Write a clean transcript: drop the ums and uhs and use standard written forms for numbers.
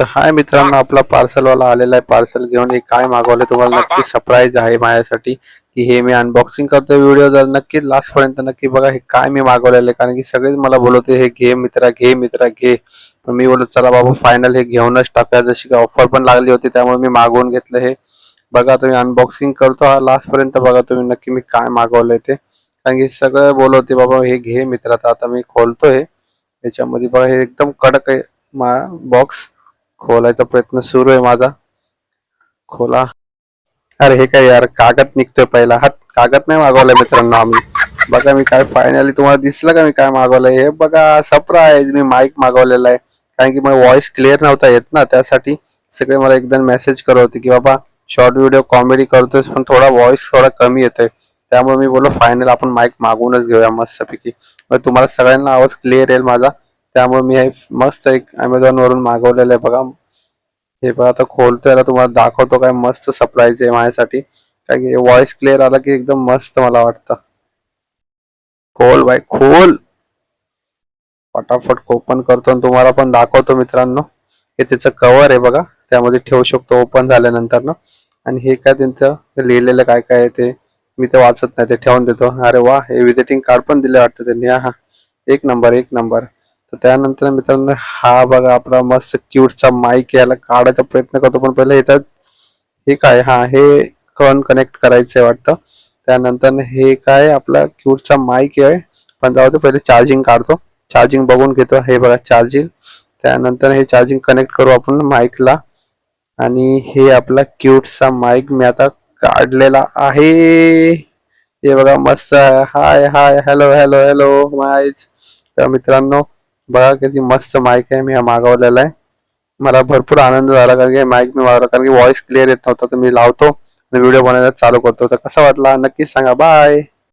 तर हाय मित्रांनो, आपला पार्सलवाला आलेला आहे पार्सल घेऊन. हे काय मागवलं तुम्हाला नक्की सरप्राईज आहे माझ्यासाठी, की हे मी अनबॉक्सिंग करतो. व्हिडिओ जर नक्की लास्ट पर्यंत नक्की बघा हे काय मी मागवलेलं आहे, कारण की सगळेच मला बोलवते हे घे मित्रा, घे मित्रा, घे. पण मी बोलत चला बाबा फायनल हे घेऊनच टाकूया. जशी की ऑफर पण लागली होती त्यामुळे मी मागवून घेतलं हे. बघा तुम्ही अनबॉक्सिंग करतो हा लास्ट पर्यंत बघा तुम्ही नक्की मी काय मागवलंय ते, कारण की सगळं बोलवते बाबा हे घे मित्रा. तर आता मी खोलतोय. याच्यामध्ये बघा हे एकदम कडक आहे बॉक्स. खोलायचा प्रयत्न सुरू आहे माझा. खोला. अरे हे काय यार, कागद निघतोय पहिला. हात कागद नाही मागवलाय मित्रांनो आम्ही. बघा मी काय फायनली तुम्हाला दिसलं का मी काय मागवलंय. हे बघा सरप्राईज, मी माईक मागवलेला आहे. कारण की मला व्हॉइस क्लिअर नव्हता येत ना, त्यासाठी सगळे मला एकदम मेसेज करत होते की बाबा शॉर्ट व्हिडिओ कॉमेडी करतोय पण थोडा व्हॉइस थोडा कमी येतोय. त्यामुळे मी बोललो फायनल आपण माईक मागवूनच घेऊया मस्तपैकी. मग तुम्हाला सगळ्यांना आवाज क्लिअर येईल माझा. त्यामुळे मी हे मस्त एक अमेझॉन वरून मागवलेलं आहे बघा. हे बघा आता खोलतोय, आता तुम्हाला दाखवतो काय मस्त सरप्राईज आहे माझ्यासाठी. कारण की व्हॉइस क्लिअर आला की एकदम मस्त मला वाटतं. खोल भाई खोल. फटाफट ओपन करतो आणि तुम्हाला पण दाखवतो मित्रांनो. हे त्याचं कव्हर आहे बघा, त्यामध्ये ठेवू शकतो ओपन झाल्यानंतर ना. आणि हे काय त्यांचं लिहिलेलं काय काय आहे ते मी तर वाचत नाही, ते ठेवून देतो. अरे वा, हे विजिटिंग कार्ड पण दिले वाटतं त्यांनी. हा, एक नंबर एक नंबर. तर त्यानंतर मित्रांनो हा बघा आपला मस्त क्यूटचा माईक, याला काढायचा प्रयत्न करतो पण पहिले ह्याचा हे काय, हा हे कनेक्ट करायचं आहे वाटतं. त्यानंतर हे काय आपला क्यूटचा माईक आहे. पण जाऊ दे, पहिले चार्जिंग काढतो. चार्जिंग बघून घेतो. हे बघा चार्जिंग. त्यानंतर हे चार्जिंग कनेक्ट करू आपण माईकला. आणि हे आपला क्यूटचा माईक मी आता काढलेला आहे. हे बघा मस्त. हाय हाय हॅलो हॅलो हॅलो माईच. तर मित्रांनो बघा किती मस्त माईक आहे, मी हा मागवलेला आहे. मला भरपूर आनंद झाला कारण की माईक मी मागवला, कारण की व्हॉइस क्लिअर येत नव्हता. तर मी लावतो आणि व्हिडिओ बनवायला चालू करतो. तर कसा वाटला नक्कीच सांगा. बाय.